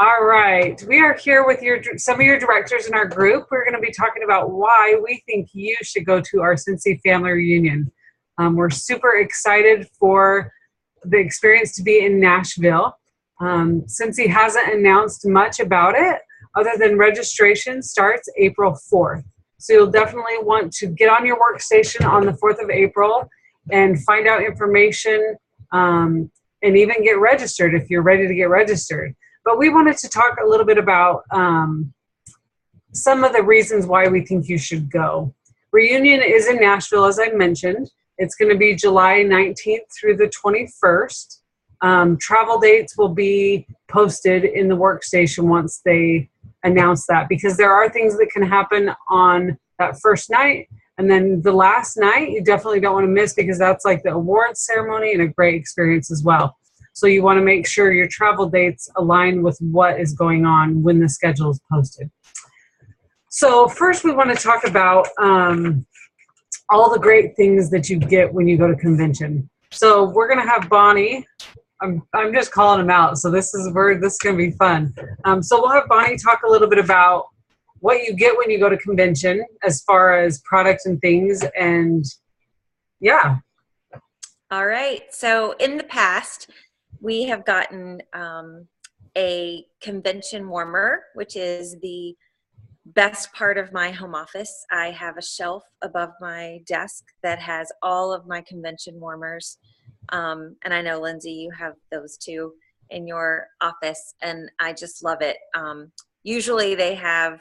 All right, we are here with some of your directors in our group. We're going to be talking about why we think you should go to our Scentsy family reunion. We're super excited for the experience to be in Nashville. Scentsy hasn't announced much about it other than registration starts April 4th. So you'll definitely want to get on your workstation on the 4th of April and find out information and even get registered if you're ready to get registered. But we wanted to talk a little bit about some of the reasons why we think you should go. Reunion is in Nashville, as I mentioned. It's going to be July 19th through the 21st. Travel dates will be posted in the workstation once they announce that, because there are things that can happen on that first night. And then the last night, you definitely don't want to miss, because that's like the awards ceremony and a great experience as well. So you want to make sure your travel dates align with what is going on when the schedule is posted. So first we want to talk about all the great things that you get when you go to convention. So we're going to have Bonnie. I'm just calling them out. So this is going to be fun. So we'll have Bonnie talk a little bit about what you get when you go to convention as far as products and things. And yeah. All right. So in the past, we have gotten a convention warmer, which is the best part of my home office. I have a shelf above my desk that has all of my convention warmers. And I know, Lindsay, you have those too in your office, and I just love it. Usually they have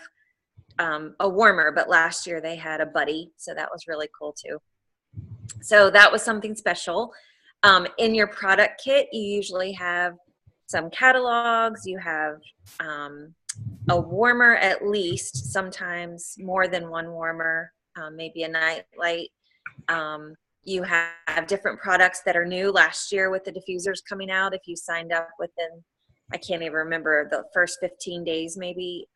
a warmer, but last year they had a buddy, so that was really cool too. So that was something special. In your product kit, you usually have some catalogs, you have a warmer at least, sometimes more than one warmer, maybe a night light. You have different products that are new last year with the diffusers coming out. If you signed up within, I can't even remember, the first 15 days maybe,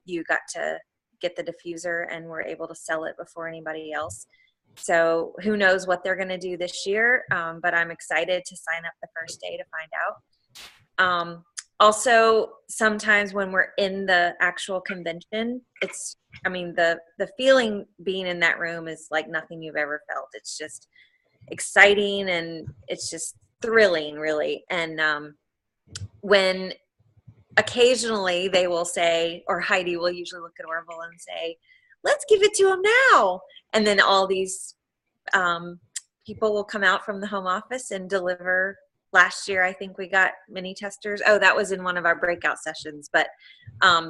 you got to get the diffuser and were able to sell it before anybody else. So who knows what they're going to do this year, but I'm excited to sign up the first day to find out. Also, sometimes when we're in the actual convention, the feeling being in that room is like nothing you've ever felt. It's just exciting and it's just thrilling, really. And when occasionally they will say, or Heidi will usually look at Orville and say, let's give it to him now. And then all these people will come out from the home office and deliver. Last year, I think we got mini testers. Oh, that was in one of our breakout sessions. But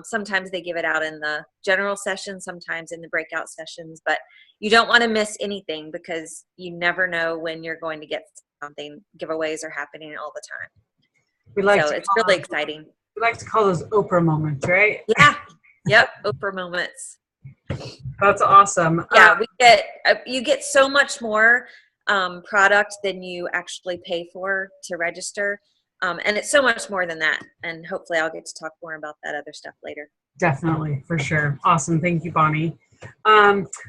sometimes they give it out in the general session, sometimes in the breakout sessions. But you don't want to miss anything, because you never know when you're going to get something. Giveaways are happening all the time. So it's really exciting. We like to call those Oprah moments, right? Yeah. Yep. Oprah moments. That's awesome. Yeah, you get so much more product than you actually pay for to register, and it's so much more than that. And hopefully, I'll get to talk more about that other stuff later. Definitely, for sure. Awesome, thank you, Bonnie.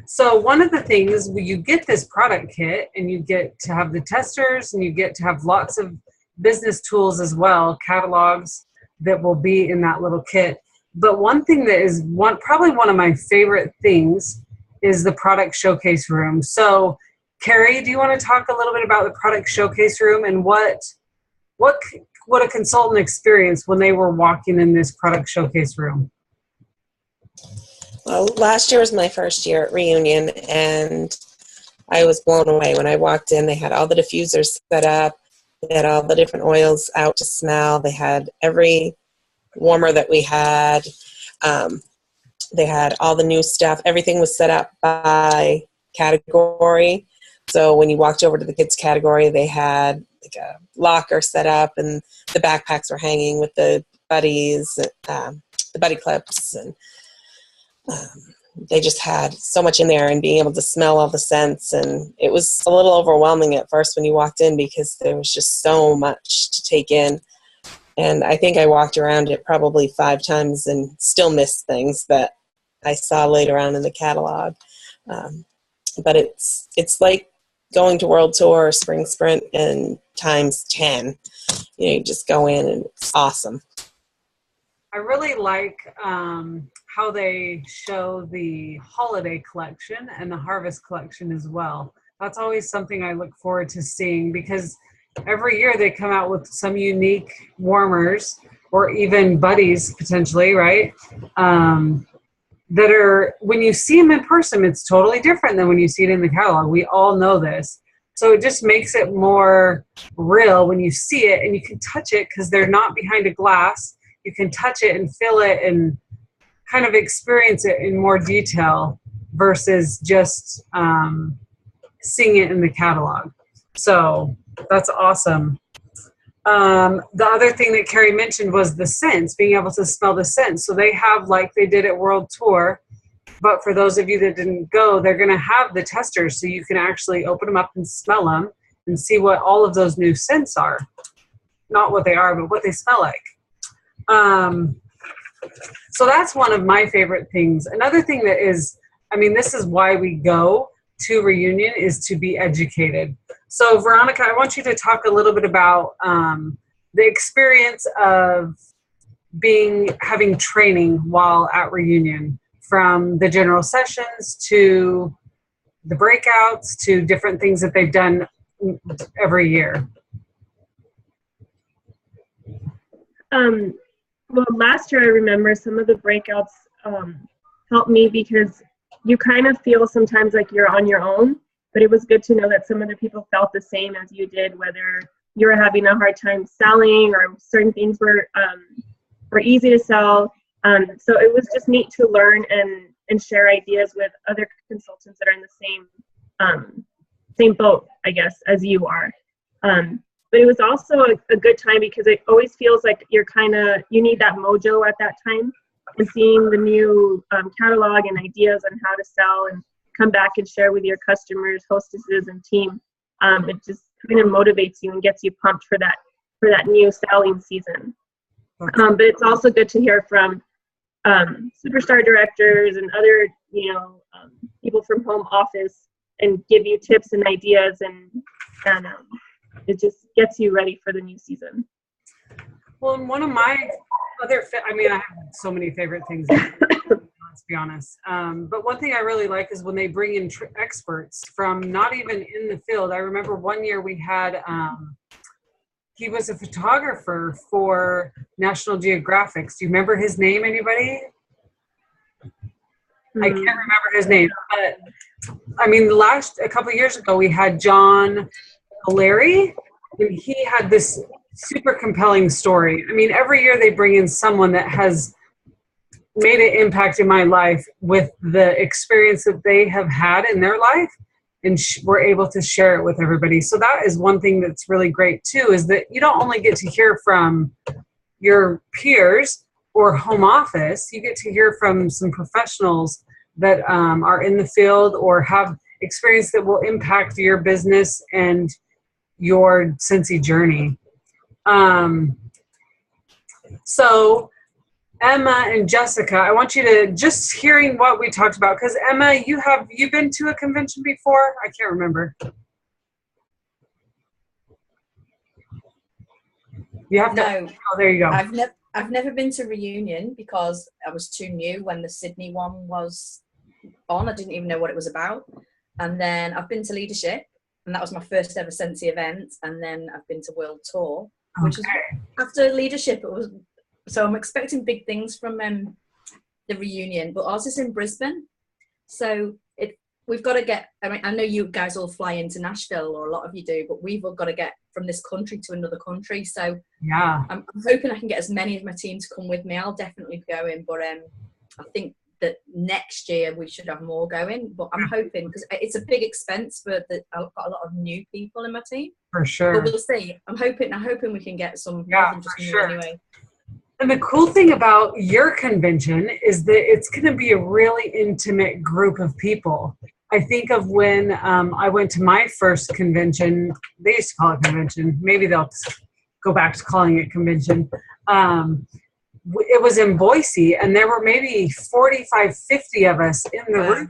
So one of the things, you get this product kit, and you get to have the testers, and you get to have lots of business tools as well, catalogs that will be in that little kit. But one thing that is probably one of my favorite things is the product showcase room. So, Carrie, do you want to talk a little bit about the product showcase room and what a consultant experienced when they were walking in this product showcase room? Well, last year was my first year at Reunion, and I was blown away. When I walked in, they had all the diffusers set up. They had all the different oils out to smell. They had every warmer that we had. They had all the new stuff. Everything was set up by category. So when you walked over to the kids category, they had like a locker set up, and the backpacks were hanging with the buddies, the buddy clips, and they just had so much in there, and being able to smell all the scents. And it was a little overwhelming at first when you walked in, because there was just so much to take in. And I think I walked around it probably 5 times and still missed things that I saw later on in the catalog. But it's like going to World Tour or Spring Sprint and times 10. you just go in and it's awesome. I really like how they show the holiday collection and the harvest collection as well. That's always something I look forward to seeing, because every year they come out with some unique warmers, or even buddies potentially, right? That are, when you see them in person, it's totally different than when you see it in the catalog. We all know this. So it just makes it more real when you see it, and you can touch it because they're not behind a glass. You can touch it and feel it and kind of experience it in more detail versus just seeing it in the catalog. So that's awesome. The other thing that Carrie mentioned was the scents, being able to smell the scents. So they have, like they did at World Tour, but for those of you that didn't go, they're going to have the testers so you can actually open them up and smell them and see what all of those new scents are. Not what they are, but what they smell like. So that's one of my favorite things. Another thing that is, I mean, this is why we go to Reunion, is to be educated. So Veronica, I want you to talk a little bit about the experience of having training while at Reunion, from the general sessions to the breakouts to different things that they've done every year. Well, last year I remember some of the breakouts helped me, because you kind of feel sometimes like you're on your own, but it was good to know that some other people felt the same as you did, whether you were having a hard time selling or certain things were easy to sell. So it was just neat to learn and share ideas with other consultants that are in the same boat, I guess, as you are. But it was also a good time, because it always feels like you need that mojo at that time, and seeing the new catalog and ideas on how to sell and come back and share with your customers, hostesses, and team. It just kind of motivates you and gets you pumped for that new selling season. But it's also good to hear from superstar directors and other people from home office, and give you tips and ideas, and it just gets you ready for the new season. Well, and one of my other, I have so many favorite things, let's be honest. But one thing I really like is when they bring in experts from not even in the field. I remember one year we had, he was a photographer for National Geographic. Do you remember his name, anybody? I can't remember his name, but a couple of years ago we had John Larry, and he had this super compelling story. Every year they bring in someone that has made an impact in my life with the experience that they have had in their life, and we're able to share it with everybody. So that is one thing that's really great too, is that you don't only get to hear from your peers or home office, you get to hear from some professionals that are in the field or have experience that will impact your business and your Scentsy journey. So Emma and Jessica, I want you to just hearing what we talked about, because Emma, you've been to a convention before? I can't remember. You have to. No. Oh, there you go. I've never been to Reunion because I was too new when the Sydney one was on. I didn't even know what it was about. And then I've been to Leadership, and that was my first ever Scentsy event. And then I've been to World Tour, which was after Leadership. So I'm expecting big things from the Reunion, but ours is in Brisbane. So we've got to get, I know you guys all fly into Nashville, or a lot of you do, but we've all got to get from this country to another country. So yeah, I'm hoping I can get as many of my team to come with me. I'll definitely be going, but I think that next year we should have more going. But I'm hoping, because it's a big expense, but I've got a lot of new people in my team. For sure. But we'll see. I'm hoping we can get some more than just new anyway. And the cool thing about your convention is that it's going to be a really intimate group of people. I think of when I went to my first convention. They used to call it convention. Maybe they'll go back to calling it convention. It was in Boise, and there were maybe 45, 50 of us in the room.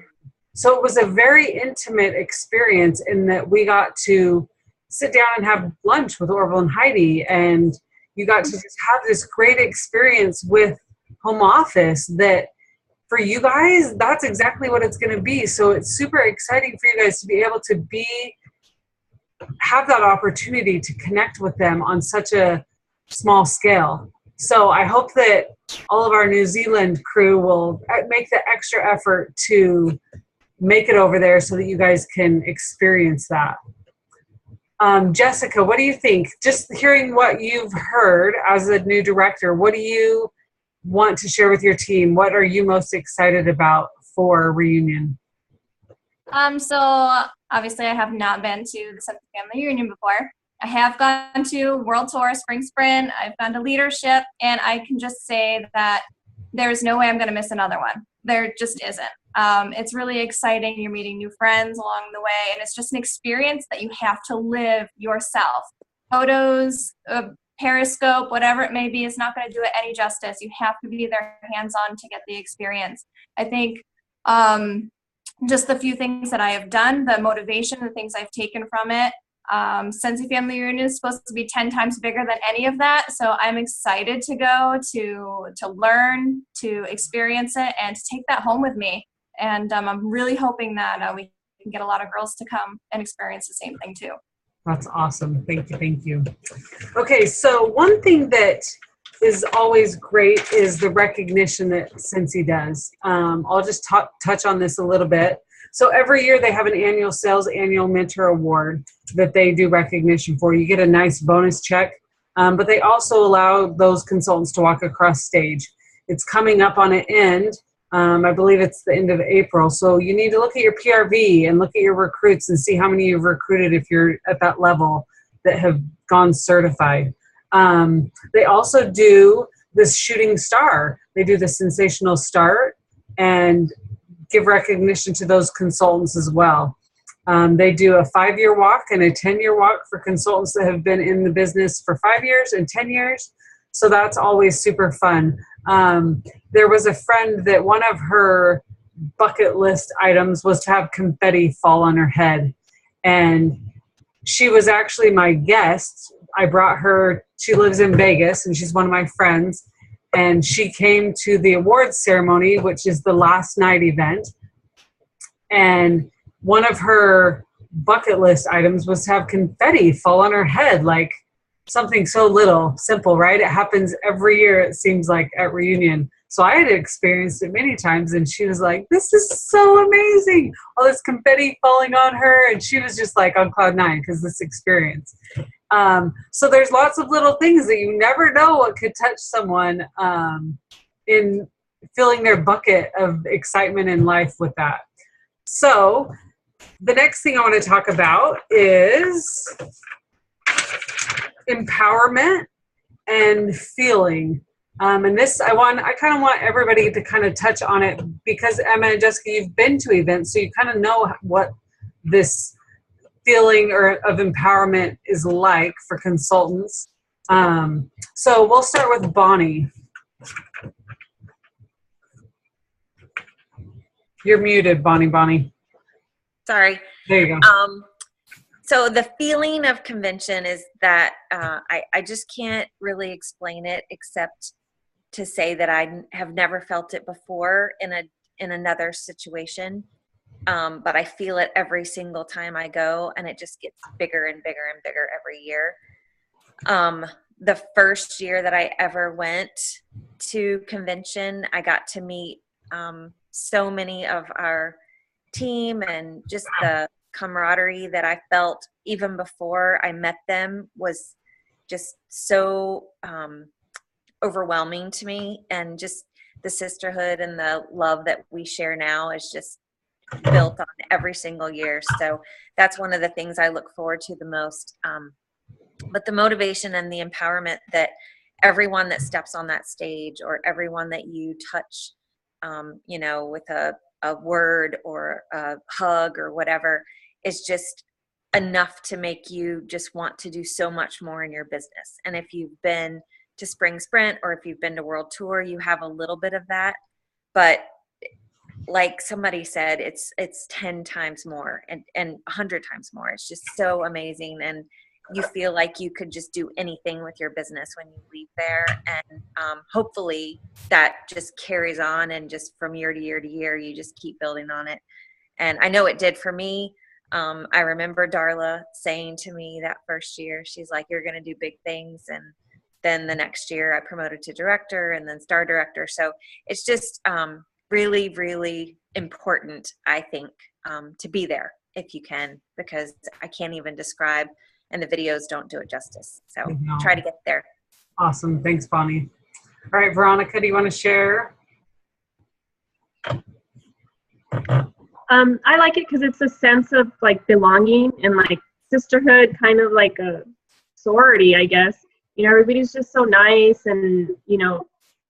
So it was a very intimate experience in that we got to sit down and have lunch with Orville and Heidi, and you got to just have this great experience with home office that for you guys, that's exactly what it's going to be. So it's super exciting for you guys to be able to have that opportunity to connect with them on such a small scale. So I hope that all of our New Zealand crew will make the extra effort to make it over there so that you guys can experience that. Jessica, what do you think? Just hearing what you've heard as a new director, what do you want to share with your team? What are you most excited about for reunion? So obviously I have not been to the Scentsy Family Reunion before. I have gone to World Tour, Spring Sprint, I've gone to Leadership, and I can just say that there's no way I'm going to miss another one. There just isn't. It's really exciting. You're meeting new friends along the way, and it's just an experience that you have to live yourself. Photos, Periscope, whatever it may be, is not going to do it any justice. You have to be there hands-on to get the experience. I think just the few things that I have done, the motivation, the things I've taken from it, Scentsy Family Reunion is supposed to be 10 times bigger than any of that, so I'm excited to go, to learn, to experience it, and to take that home with me. And I'm really hoping that we can get a lot of girls to come and experience the same thing too. That's awesome. Thank you. Thank you. Okay, so one thing that is always great is the recognition that Scentsy does. I'll just touch on this a little bit. So every year they have an annual sales annual mentor award that they do recognition for. You get a nice bonus check, but they also allow those consultants to walk across stage. It's coming up on an end. I believe it's the end of April. So you need to look at your PRV and look at your recruits and see how many you've recruited if you're at that level that have gone certified. They also do this shooting star. They do the sensational start and give recognition to those consultants as well. They do a 5-year walk and a 10-year walk for consultants that have been in the business for 5 years and 10 years. So that's always super fun. There was a friend that one of her bucket list items was to have confetti fall on her head. And she was actually my guest. I brought her, she lives in Vegas and she's one of my friends. And she came to the awards ceremony, which is the last night event. And one of her bucket list items was to have confetti fall on her head, like something so little, simple, right? It happens every year, it seems like, at reunion. So I had experienced it many times, and she was like, this is so amazing. All this confetti falling on her, and she was just like on cloud nine because this experience. So there's lots of little things that you never know what could touch someone in filling their bucket of excitement in life with that. So the next thing I want to talk about is empowerment and feeling. And this, I kind of want everybody to kind of touch on it because Emma and Jessica, you've been to events, so you kind of know what this feeling of empowerment is like for consultants. So we'll start with Bonnie. You're muted, Bonnie. Sorry. There you go. So the feeling of convention is that I just can't really explain it except to say that I have never felt it before in another situation. But I feel it every single time I go, and it just gets bigger and bigger and bigger every year. The first year that I ever went to convention, I got to meet so many of our team, and just the camaraderie that I felt even before I met them was just so overwhelming to me, and just the sisterhood and the love that we share now is just built on every single year. So that's one of the things I look forward to the most. But the motivation and the empowerment that everyone that steps on that stage, or everyone that you touch, with a word or a hug or whatever, is just enough to make you just want to do so much more in your business. And if you've been to Spring Sprint or if you've been to World Tour, you have a little bit of that. But like somebody said, it's 10 times more and 100 times more. It's just so amazing. And you feel like you could just do anything with your business when you leave there. And hopefully that just carries on, and just from year to year to year, you just keep building on it. And I know it did for me. I remember Darla saying to me that first year, she's like, you're going to do big things. And then the next year I promoted to director and then star director. So it's just really, really important, I think, to be there if you can, because I can't even describe, and the videos don't do it justice. So try to get there. Awesome. Thanks, Bonnie. All right, Veronica, do you want to share? I like it because it's a sense of like belonging and like sisterhood, kind of like a sorority, I guess. You know, everybody's just so nice, and you know,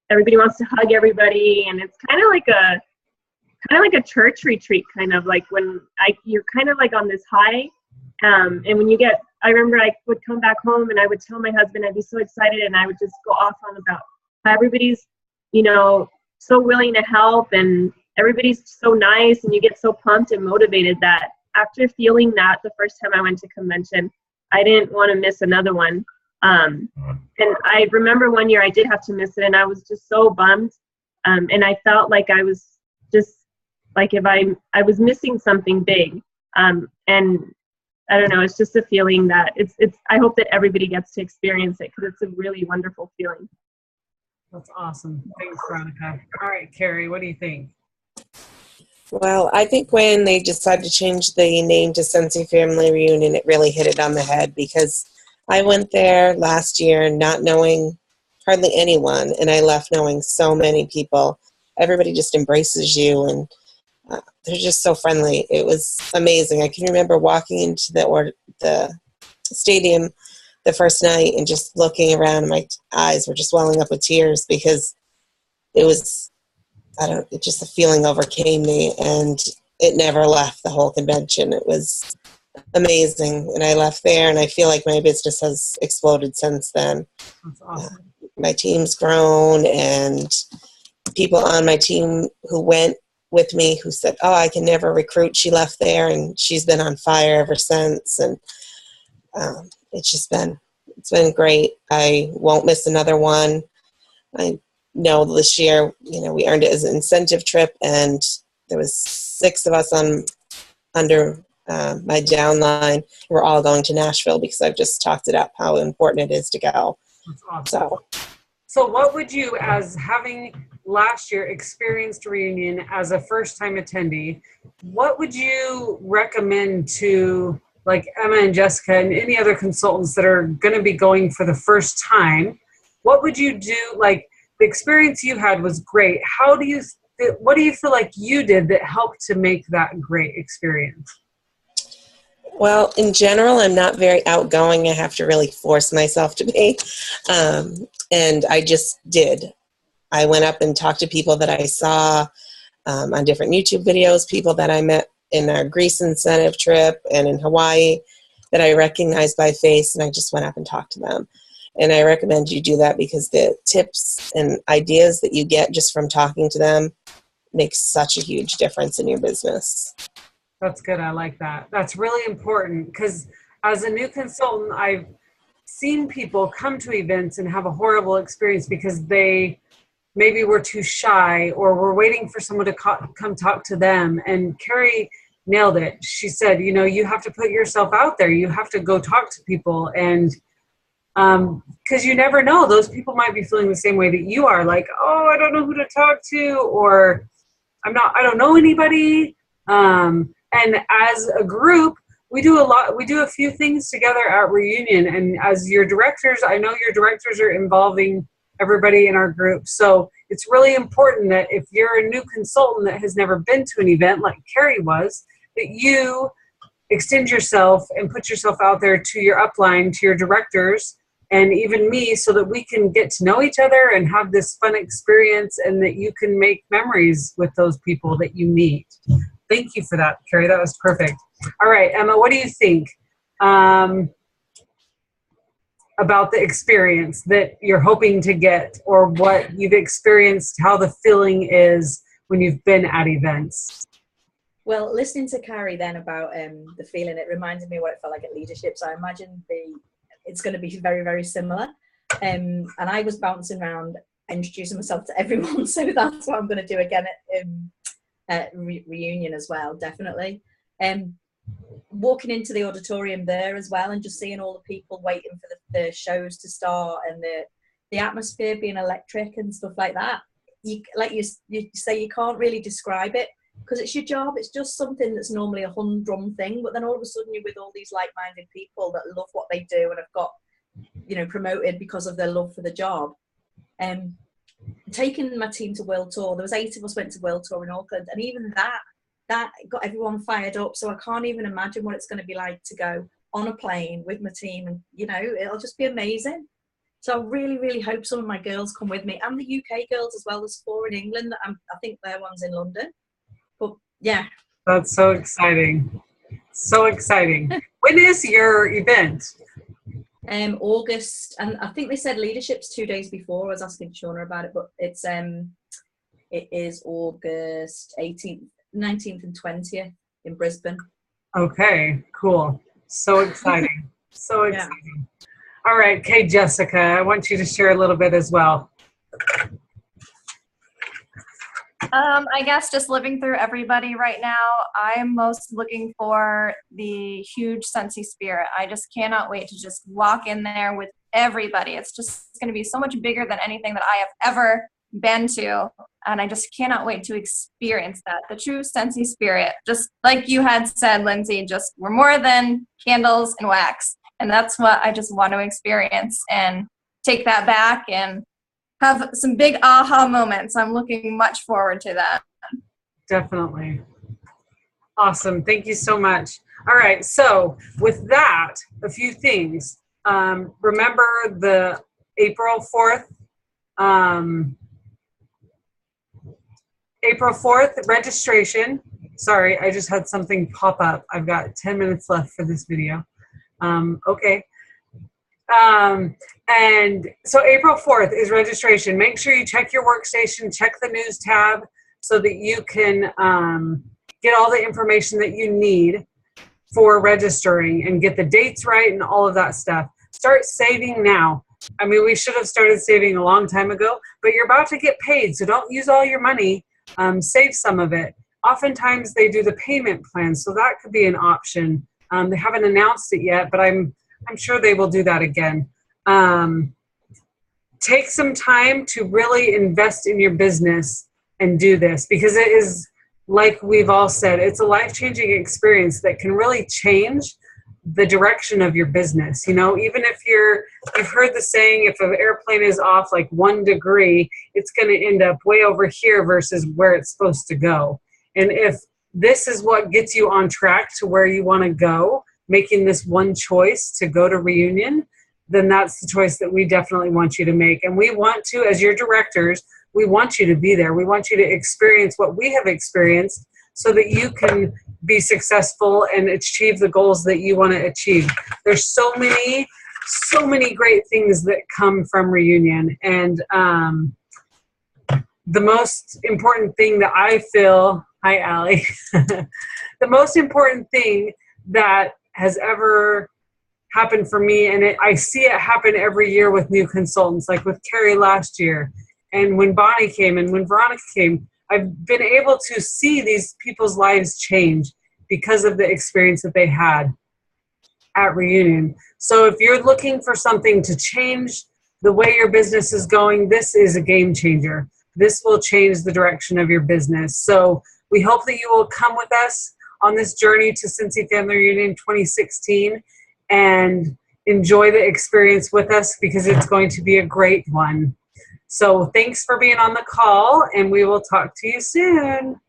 everybody wants to hug everybody, and it's kind of like a church retreat, kind of like when you're kind of like on this high, and when you get, I remember I would come back home and I would tell my husband, I'd be so excited, and I would just go off on about how everybody's, you know, so willing to help, and everybody's so nice, and you get so pumped and motivated that after feeling that the first time I went to convention, I didn't want to miss another one. And I remember one year I did have to miss it, and I was just so bummed. And I felt like I was just like, if I was missing something big. And I don't know, it's just a feeling that I hope that everybody gets to experience it, because it's a really wonderful feeling. That's awesome. Thanks, Veronica. All right, Carrie, what do you think? Well, I think when they decided to change the name to Scentsy Family Reunion, it really hit it on the head, because I went there last year not knowing hardly anyone, and I left knowing so many people. Everybody just embraces you, and they're just so friendly. It was amazing. I can remember walking into the stadium the first night and just looking around, and my eyes were just welling up with tears, because it was, just the feeling overcame me, and it never left the whole convention. It was amazing, and I left there, and I feel like my business has exploded since then. That's awesome. My team's grown, and people on my team who went with me who said, oh, I can never recruit, she left there, and she's been on fire ever since, and it's been great. I won't miss another one. I know this year, we earned it as an incentive trip, and there was 6 of us under my downline. We're all going to Nashville, because I've just talked it up how important it is to go. That's awesome. So what would you, as having last year experienced a reunion as a first-time attendee, what would you recommend to like Emma and Jessica and any other consultants that are going to be going for the first time? What would you do? Like, the experience you had was great. What do you feel like you did that helped to make that great experience? Well, in general, I'm not very outgoing. I have to really force myself to be. And I just did. I went up and talked to people that I saw on different YouTube videos, people that I met in our Greece incentive trip and in Hawaii that I recognized by face, and I just went up and talked to them. And I recommend you do that, because the tips and ideas that you get just from talking to them makes such a huge difference in your business. That's good. I like that. That's really important, because as a new consultant, I've seen people come to events and have a horrible experience because they maybe were too shy or were waiting for someone to come talk to them. And Carrie nailed it. She said, you have to put yourself out there. You have to go talk to people. And because you never know, those people might be feeling the same way that you are, like, oh, I don't know who to talk to, or I don't know anybody. And as a group, we do a few things together at Reunion. And as your directors, I know your directors are involving everybody in our group. So it's really important that if you're a new consultant that has never been to an event like Carrie was, that you extend yourself and put yourself out there to your upline, to your directors, and even me, so that we can get to know each other and have this fun experience, and that you can make memories with those people that you meet. Thank you for that, Carrie. That was perfect. All right, Emma, what do you think about the experience that you're hoping to get, or what you've experienced, how the feeling is when you've been at events? Well, listening to Carrie then about the feeling, it reminded me what it felt like at leadership. So I imagine it's going to be very, very similar. And I was bouncing around, introducing myself to everyone, so that's what I'm going to do again at reunion as well, definitely. Walking into the auditorium there as well, and just seeing all the people waiting for the shows to start, and the atmosphere being electric and stuff like that. You say, you can't really describe it because it's your job. It's just something that's normally a humdrum thing, but then all of a sudden you're with all these like-minded people that love what they do and have got, you know, promoted because of their love for the job. Taking my team to World Tour, there was 8 of us went to World Tour in Auckland, and even that got everyone fired up. So I can't even imagine what it's going to be like to go on a plane with my team, and you know, it'll just be amazing. So I really, really hope some of my girls come with me, and the UK girls as well. There's 4 in England. I think their one's in London. But yeah. That's so exciting. So exciting. When is your event? August, and I think they said leadership's 2 days before. I was asking Shauna about it, but it is August 18th, 19th and 20th in Brisbane. Okay, cool. So exciting. So exciting. All right, okay, Jessica, I want you to share a little bit as well. I guess just living through everybody right now, I'm most looking for the huge Scentsy spirit. I just cannot wait to just walk in there with everybody. It's just going to be so much bigger than anything that I have ever been to, and I just cannot wait to experience that. The true Scentsy spirit, just like you had said, Lindsay, just we're more than candles and wax, and that's what I just want to experience and take that back and have some big aha moments. I'm looking much forward to that. Definitely. Awesome. Thank you so much. All right. So with that, a few things. Remember the April 4th, registration. Sorry, I just had something pop up. I've got 10 minutes left for this video. Okay. And so April 4th is registration. Make sure you check your workstation, check the news tab so that you can get all the information that you need for registering and get the dates right and all of that stuff. Start saving now. I mean, we should have started saving a long time ago, but you're about to get paid, so don't use all your money. Save some of it. Oftentimes they do the payment plan, so that could be an option. They haven't announced it yet, but I'm sure they will do that again. Take some time to really invest in your business and do this, because it is, like we've all said, it's a life-changing experience that can really change the direction of your business. You know, even if you've heard the saying, if an airplane is off like 1 degree, it's going to end up way over here versus where it's supposed to go. And if this is what gets you on track to where you want to go, making this one choice to go to reunion, then that's the choice that we definitely want you to make. And we want to, as your directors, we want you to be there. We want you to experience what we have experienced so that you can be successful and achieve the goals that you want to achieve. There's so many great things that come from reunion. And the most important thing that I feel, hi, Allie, the most important thing that has ever happened for me, and I see it happen every year with new consultants, like with Carrie last year, and when Bonnie came, and when Veronica came, I've been able to see these people's lives change because of the experience that they had at reunion. So if you're looking for something to change the way your business is going, this is a game changer. This will change the direction of your business. So we hope that you will come with us on this journey to Scentsy Family Reunion 2016 and enjoy the experience with us, because it's going to be a great one. So thanks for being on the call, and we will talk to you soon.